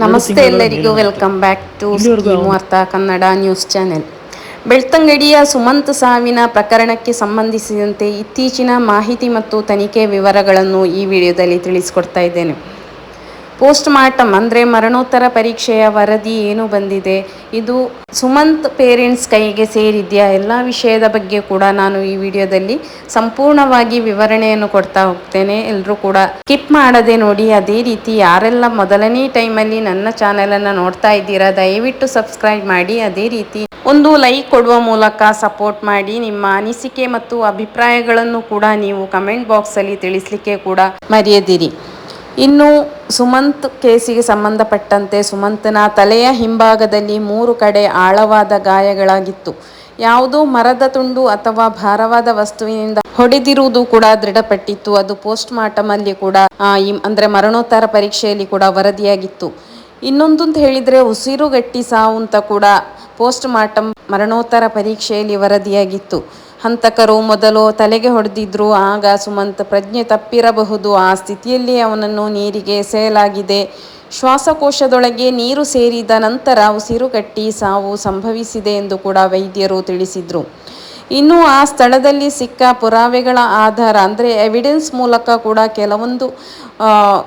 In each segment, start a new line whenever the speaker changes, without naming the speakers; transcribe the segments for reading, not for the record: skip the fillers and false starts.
ನಮಸ್ತೆ ಎಲ್ಲರಿಗೂ, welcome back to scheme ವಾರ್ತಾ ಕನ್ನಡ ನ್ಯೂಸ್ ಚಾನೆಲ್. ಬೆಳ್ತಂಗಡಿಯ ಸುಮಂತ್ ಸಾವಿನ ಪ್ರಕರಣಕ್ಕೆ ಸಂಬಂಧಿಸಿದಂತೆ ಇತ್ತೀಚಿನ ಮಾಹಿತಿ ಮತ್ತು ತನಿಖೆ ವಿವರಗಳನ್ನು ಈ ವಿಡಿಯೋದಲ್ಲಿ ತಿಳಿಸಿಕೊಡ್ತಾ ಇದ್ದೇನೆ. ಪೋಸ್ಟ್ ಮಾರ್ಟಮ್ ಅಂದರೆ ಮರಣೋತ್ತರ ಪರೀಕ್ಷೆಯ ವರದಿ ಏನು ಬಂದಿದೆ, ಇದು ಸುಮಂತ್ ಪೇರೆಂಟ್ಸ್ ಕೈಗೆ ಸೇರಿದೆಯಾ, ಎಲ್ಲ ವಿಷಯದ ಬಗ್ಗೆ ಕೂಡ ನಾನು ಈ ವಿಡಿಯೋದಲ್ಲಿ ಸಂಪೂರ್ಣವಾಗಿ ವಿವರಣೆಯನ್ನು ಕೊಡ್ತಾ ಹೋಗ್ತೇನೆ. ಎಲ್ಲರೂ ಕೂಡ ಸ್ಕಿಪ್ ಮಾಡದೆ ನೋಡಿ. ಅದೇ ರೀತಿ ಯಾರೆಲ್ಲ ಮೊದಲನೇ ಟೈಮಲ್ಲಿ ನನ್ನ ಚಾನೆಲನ್ನು ನೋಡ್ತಾ ಇದ್ದೀರಾ, ದಯವಿಟ್ಟು ಸಬ್ಸ್ಕ್ರೈಬ್ ಮಾಡಿ. ಅದೇ ರೀತಿ ಒಂದು ಲೈಕ್ ಕೊಡುವ ಮೂಲಕ ಸಪೋರ್ಟ್ ಮಾಡಿ. ನಿಮ್ಮ ಅನಿಸಿಕೆ ಮತ್ತು ಅಭಿಪ್ರಾಯಗಳನ್ನು ಕೂಡ ನೀವು ಕಮೆಂಟ್ ಬಾಕ್ಸಲ್ಲಿ ತಿಳಿಸಲಿಕ್ಕೆ ಕೂಡ ಮರೆಯದಿರಿ. ಇನ್ನು ಸುಮಂತ್ ಕೇಸಿಗೆ ಸಂಬಂಧಪಟ್ಟಂತೆ ಸುಮಂತನ ತಲೆಯ ಹಿಂಭಾಗದಲ್ಲಿ 3 ಕಡೆ ಆಳವಾದ ಗಾಯಗಳಾಗಿತ್ತು. ಯಾವುದೋ ಮರದ ತುಂಡು ಅಥವಾ ಭಾರವಾದ ವಸ್ತುವಿನಿಂದ ಹೊಡೆದಿರುವುದು ಕೂಡ ದೃಢಪಟ್ಟಿತ್ತು. ಅದು ಪೋಸ್ಟ್ ಮಾರ್ಟಮ್ ಅಲ್ಲಿ ಕೂಡ ಅಂದರೆ ಮರಣೋತ್ತರ ಪರೀಕ್ಷೆಯಲ್ಲಿ ಕೂಡ ವರದಿಯಾಗಿತ್ತು. ಇನ್ನೊಂದು ಅಂತ ಹೇಳಿದರೆ ಉಸಿರುಗಟ್ಟಿ ಸಾವು ಅಂತ ಕೂಡ ಪೋಸ್ಟ್ ಮಾರ್ಟಮ್ ಮರಣೋತ್ತರ ಪರೀಕ್ಷೆಯಲ್ಲಿ ವರದಿಯಾಗಿತ್ತು. ಹಂತಕರು ಮೊದಲು ತಲೆಗೆ ಹೊಡೆದಿದ್ರು, ಆಗ ಸುಮಂತ್ ಪ್ರಜ್ಞೆ ತಪ್ಪಿರಬಹುದು. ಆ ಸ್ಥಿತಿಯಲ್ಲಿ ಅವನನ್ನು ನೀರಿಗೆ ಎಸೆಯಲಾಗಿದೆ. ಶ್ವಾಸಕೋಶದೊಳಗೆ ನೀರು ಸೇರಿದ ನಂತರ ಉಸಿರುಗಟ್ಟಿ ಸಾವು ಸಂಭವಿಸಿದೆ ಎಂದು ಕೂಡ ವೈದ್ಯರು ತಿಳಿಸಿದರು. ಇನ್ನು ಆ ಸ್ಥಳದಲ್ಲಿ ಸಿಕ್ಕ ಪುರಾವೆಗಳ ಆಧಾರ ಅಂದರೆ ಎವಿಡೆನ್ಸ್ ಮೂಲಕ ಕೂಡ ಕೆಲವೊಂದು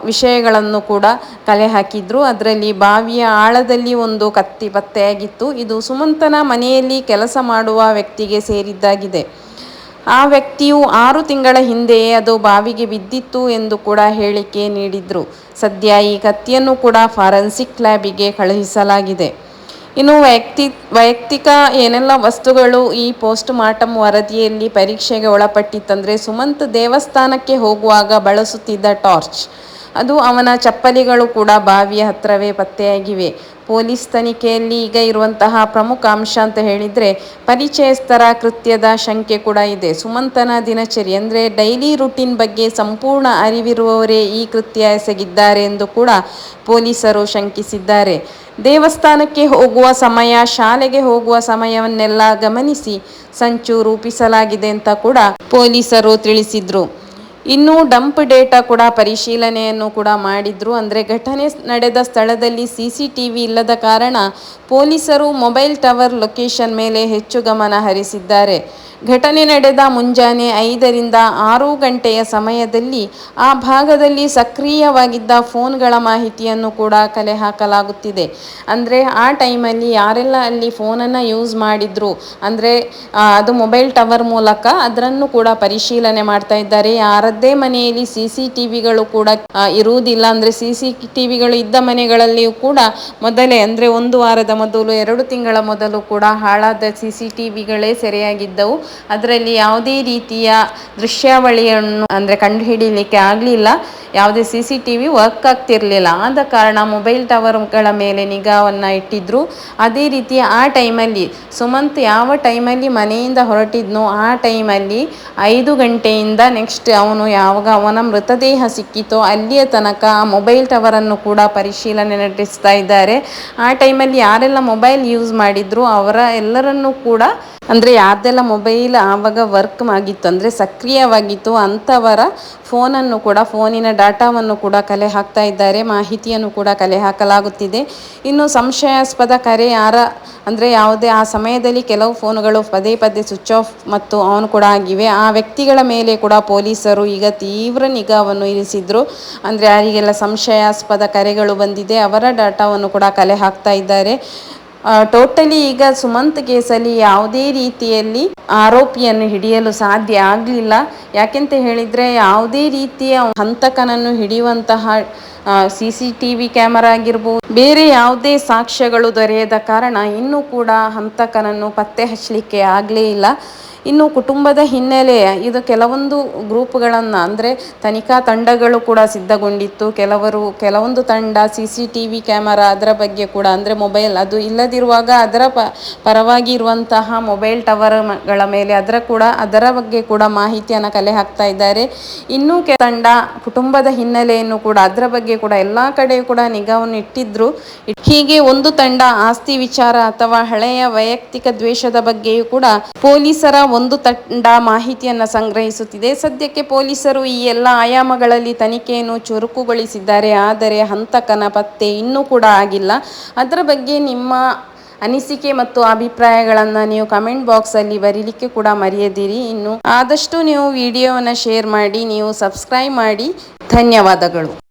ವಿಷಯಗಳನ್ನು ಕೂಡ ಕಲೆ ಹಾಕಿದ್ರು. ಅದರಲ್ಲಿ ಬಾವಿಯ ಆಳದಲ್ಲಿ ಒಂದು ಕತ್ತಿ ಪತ್ತೆಯಾಗಿತ್ತು. ಇದು ಸುಮಂತನ ಮನೆಯಲ್ಲಿ ಕೆಲಸ ಮಾಡುವ ವ್ಯಕ್ತಿಗೆ ಸೇರಿದ್ದಾಗಿದೆ. ಆ ವ್ಯಕ್ತಿಯು 6 ತಿಂಗಳ ಹಿಂದೆಯೇ ಅದು ಬಾವಿಗೆ ಬಿದ್ದಿತ್ತು ಎಂದು ಕೂಡ ಹೇಳಿಕೆ ನೀಡಿದ್ರು. ಸದ್ಯ ಈ ಕತ್ತಿಯನ್ನು ಕೂಡ ಫಾರೆನ್ಸಿಕ್ ಲ್ಯಾಬಿಗೆ ಕಳುಹಿಸಲಾಗಿದೆ. ಇನ್ನು ವೈಯಕ್ತಿಕ ಏನೆಲ್ಲ ವಸ್ತುಗಳು ಈ ಪೋಸ್ಟ್ ಮಾರ್ಟಮ್ ವರದಿಯಲ್ಲಿ ಪರೀಕ್ಷೆಗೆ ಒಳಪಟ್ಟಿತ್ತಂದರೆ, ಸುಮಂತ್ ದೇವಸ್ಥಾನಕ್ಕೆ ಹೋಗುವಾಗ ಬಳಸುತ್ತಿದ್ದ ಟಾರ್ಚ್, ಅದು ಅವನ ಚಪ್ಪಲಿಗಳು ಕೂಡ ಬಾವಿಯ ಹತ್ತಿರವೇ ಪತ್ತೆಯಾಗಿವೆ. ಪೊಲೀಸ್ ತನಿಖೆಯಲ್ಲಿ ಈಗ ಇರುವಂತಹ ಪ್ರಮುಖ ಅಂಶ ಅಂತ ಹೇಳಿದರೆ ಪರಿಚಯಸ್ಥರ ಕೃತ್ಯದ ಶಂಕೆ ಕೂಡ ಇದೆ. ಸುಮಂತನ ದಿನಚರಿ ಅಂದರೆ ಡೈಲಿ ರುಟೀನ್ ಬಗ್ಗೆ ಸಂಪೂರ್ಣ ಅರಿವಿರುವವರೇ ಈ ಕೃತ್ಯ ಎಸಗಿದ್ದಾರೆ ಎಂದು ಕೂಡ ಪೊಲೀಸರು ಶಂಕಿಸಿದ್ದಾರೆ. ದೇವಸ್ಥಾನಕ್ಕೆ ಹೋಗುವ ಸಮಯ, ಶಾಲೆಗೆ ಹೋಗುವ ಸಮಯವನ್ನೆಲ್ಲ ಗಮನಿಸಿ ಸಂಚು ರೂಪಿಸಲಾಗಿದೆ ಅಂತ ಕೂಡ ಪೊಲೀಸರು ತಿಳಿಸಿದ್ರು. ಇನ್ನು ಡಂಪ್ ಡೇಟಾ ಕೂಡ ಪರಿಶೀಲನೆಯನ್ನು ಕೂಡ ಮಾಡಿದ್ರು. ಅಂದರೆ ಘಟನೆ ನಡೆದ ಸ್ಥಳದಲ್ಲಿ CCTV ಇಲ್ಲದ ಕಾರಣ ಪೊಲೀಸರು ಮೊಬೈಲ್ ಟವರ್ ಲೊಕೇಶನ್ ಮೇಲೆ ಹೆಚ್ಚು ಗಮನ ಹರಿಸಿದ್ದಾರೆ. ಘಟನೆ ನಡೆದ ಮುಂಜಾನೆ 5ರಿಂದ 6 ಗಂಟೆಯ ಸಮಯದಲ್ಲಿ ಆ ಭಾಗದಲ್ಲಿ ಸಕ್ರಿಯವಾಗಿದ್ದ ಫೋನ್ಗಳ ಮಾಹಿತಿಯನ್ನು ಕೂಡ ಕಲೆ ಹಾಕಲಾಗುತ್ತಿದೆ. ಅಂದರೆ ಆ ಟೈಮಲ್ಲಿ ಯಾರೆಲ್ಲ ಅಲ್ಲಿ ಫೋನನ್ನು ಯೂಸ್ ಮಾಡಿದ್ರು ಅಂದರೆ ಅದು ಮೊಬೈಲ್ ಟವರ್ ಮೂಲಕ ಅದನ್ನು ಕೂಡ ಪರಿಶೀಲನೆ ಮಾಡ್ತಾ ಇದ್ದಾರೆ. ಯಾರದ್ದೇ ಮನೆಯಲ್ಲಿ CCTVಗಳು ಕೂಡ ಇರುವುದಿಲ್ಲ, ಅಂದರೆ CCTVಗಳು ಇದ್ದ ಮನೆಗಳಲ್ಲಿಯೂ ಕೂಡ ಮೊದಲೇ ಅಂದರೆ 1 ವಾರದ ಮೊದಲು 2 ತಿಂಗಳ ಮೊದಲು ಕೂಡ ಹಾಳಾದ CCTVಗಳೇ ಸೆರೆಯಾಗಿದ್ದವು. ಅದರಲ್ಲಿ ಯಾವುದೇ ರೀತಿಯ ದೃಶ್ಯಾವಳಿಯನ್ನು ಅಂದರೆ ಕಂಡುಹಿಡಿಯಲಿಕ್ಕೆ ಆಗಲಿಲ್ಲ. ಯಾವುದೇ CCTV ವರ್ಕ್ ಆಗ್ತಿರಲಿಲ್ಲ. ಆದ ಕಾರಣ ಮೊಬೈಲ್ ಟವರ್ಗಳ ಮೇಲೆ ನಿಗಾವನ್ನು ಇಟ್ಟಿದ್ರು. ಅದೇ ರೀತಿ ಆ ಟೈಮಲ್ಲಿ ಸುಮಂತ್ ಯಾವ ಟೈಮಲ್ಲಿ ಮನೆಯಿಂದ ಹೊರಟಿದ್ನೋ ಆ ಟೈಮಲ್ಲಿ 5 ಗಂಟೆಯಿಂದ ನೆಕ್ಸ್ಟ್ ಅವನು ಯಾವಾಗ ಅವನ ಮೃತದೇಹ ಸಿಕ್ಕಿತೋ ಅಲ್ಲಿಯ ತನಕ ಆ ಮೊಬೈಲ್ ಟವರನ್ನು ಕೂಡ ಪರಿಶೀಲನೆ ನಡೆಸ್ತಾ ಇದ್ದಾರೆ. ಆ ಟೈಮಲ್ಲಿ ಯಾರೆಲ್ಲ ಮೊಬೈಲ್ ಯೂಸ್ ಮಾಡಿದ್ರು ಅವರ ಎಲ್ಲರನ್ನೂ ಕೂಡ ಅಂದರೆ ಯಾರ್ದೆಲ್ಲ ಮೊಬೈಲ್ ಆವಾಗ ವರ್ಕ್ ಆಗಿತ್ತು ಅಂದರೆ ಸಕ್ರಿಯವಾಗಿತ್ತು ಅಂಥವರ ಫೋನನ್ನು ಕೂಡ ಫೋನಿನ ಡಾಟಾವನ್ನು ಕೂಡ ಕಲೆ ಹಾಕ್ತಾ ಇದ್ದಾರೆ. ಮಾಹಿತಿಯನ್ನು ಕೂಡ ಕಲೆ ಹಾಕಲಾಗುತ್ತಿದೆ. ಇನ್ನು ಸಂಶಯಾಸ್ಪದ ಕರೆ ಅಂದರೆ ಯಾವುದೇ ಆ ಸಮಯದಲ್ಲಿ ಕೆಲವು ಫೋನುಗಳು ಪದೇ ಪದೇ ಸ್ವಿಚ್ ಆಫ್ ಮತ್ತು ಆನ್ ಕೂಡ ಆಗಿವೆ. ಆ ವ್ಯಕ್ತಿಗಳ ಮೇಲೆ ಕೂಡ ಪೊಲೀಸರು ಈಗ ತೀವ್ರ ನಿಗಾವನ್ನು ಇರಿಸಿದ್ರು. ಅಂದರೆ ಯಾರಿಗೆಲ್ಲ ಸಂಶಯಾಸ್ಪದ ಕರೆಗಳು ಬಂದಿದೆ ಅವರ ಡಾಟಾವನ್ನು ಕೂಡ ಕಲೆ ಹಾಕ್ತಾ ಇದ್ದಾರೆ. ಟೋಟಲಿ ಈಗ ಸುಮಂತ್ ಕೇಸಲ್ಲಿ ಯಾವುದೇ ರೀತಿಯಲ್ಲಿ ಆರೋಪಿಯನ್ನು ಹಿಡಿಯಲು ಸಾಧ್ಯ ಆಗಲಿಲ್ಲ. ಯಾಕೆಂತ ಹೇಳಿದರೆ ಯಾವುದೇ ರೀತಿಯ ಹಂತಕನನ್ನು ಹಿಡಿಯುವಂತಹ CCTV ಕ್ಯಾಮರಾ ಆಗಿರ್ಬೋದು, ಬೇರೆ ಯಾವುದೇ ಸಾಕ್ಷ್ಯಗಳು ದೊರೆಯದ ಕಾರಣ ಇನ್ನೂ ಕೂಡ ಹಂತಕನನ್ನು ಪತ್ತೆ ಹಚ್ಚಲಿಕ್ಕೆ ಆಗಲೇ ಇಲ್ಲ. ಇನ್ನು ಕುಟುಂಬದ ಹಿನ್ನೆಲೆ ಇದು ಕೆಲವೊಂದು ಗ್ರೂಪ್ಗಳನ್ನು ಅಂದರೆ ತನಿಖಾ ತಂಡಗಳು ಕೂಡ ಸಿದ್ಧಗೊಂಡಿತ್ತು. ಕೆಲವೊಂದು ತಂಡ CCTV ಕ್ಯಾಮರಾ ಅದರ ಬಗ್ಗೆ ಕೂಡ ಅಂದರೆ ಮೊಬೈಲ್ ಅದು ಇಲ್ಲದಿರುವಾಗ ಅದರ ಪರವಾಗಿ ಇರುವಂತಹ ಮೊಬೈಲ್ ಟವರ್ಗಳ ಮೇಲೆ ಅದರ ಬಗ್ಗೆ ಕೂಡ ಮಾಹಿತಿಯನ್ನು ಕಲೆ ಹಾಕ್ತಾ ಇದ್ದಾರೆ. ಇನ್ನೂ ತಂಡ ಕುಟುಂಬದ ಹಿನ್ನೆಲೆಯನ್ನು ಕೂಡ ಅದರ ಬಗ್ಗೆ ಕೂಡ ಎಲ್ಲ ಕಡೆ ಕೂಡ ನಿಗಾವನ್ನು ಇಟ್ಟಿದ್ರು. ಹೀಗೆ ಒಂದು ತಂಡ ಆಸ್ತಿ ವಿಚಾರ ಅಥವಾ ಹಳೆಯ ವೈಯಕ್ತಿಕ ದ್ವೇಷದ ಬಗ್ಗೆಯೂ ಕೂಡ ಪೊಲೀಸರ ಒಂದು ತಂಡ ಮಾಹಿತಿಯನ್ನು ಸಂಗ್ರಹಿಸುತ್ತಿದೆ. ಸದ್ಯಕ್ಕೆ ಪೊಲೀಸರು ಈ ಎಲ್ಲ ಆಯಾಮಗಳಲ್ಲಿ ತನಿಖೆಯನ್ನು ಚುರುಕುಗೊಳಿಸಿದ್ದಾರೆ. ಆದರೆ ಹಂತಕನ ಪತ್ತೆ ಇನ್ನೂ ಕೂಡ ಆಗಿಲ್ಲ. ಅದರ ಬಗ್ಗೆ ನಿಮ್ಮ ಅನಿಸಿಕೆ ಮತ್ತು ಅಭಿಪ್ರಾಯಗಳನ್ನು ನೀವು ಕಮೆಂಟ್ ಬಾಕ್ಸಲ್ಲಿ ಬರೀಲಿಕ್ಕೆ ಕೂಡ ಮರೆಯದಿರಿ. ಇನ್ನು ಆದಷ್ಟು ನೀವು ವಿಡಿಯೋವನ್ನು ಶೇರ್ ಮಾಡಿ, ನೀವು ಸಬ್ಸ್ಕ್ರೈಬ್ ಮಾಡಿ. ಧನ್ಯವಾದಗಳು.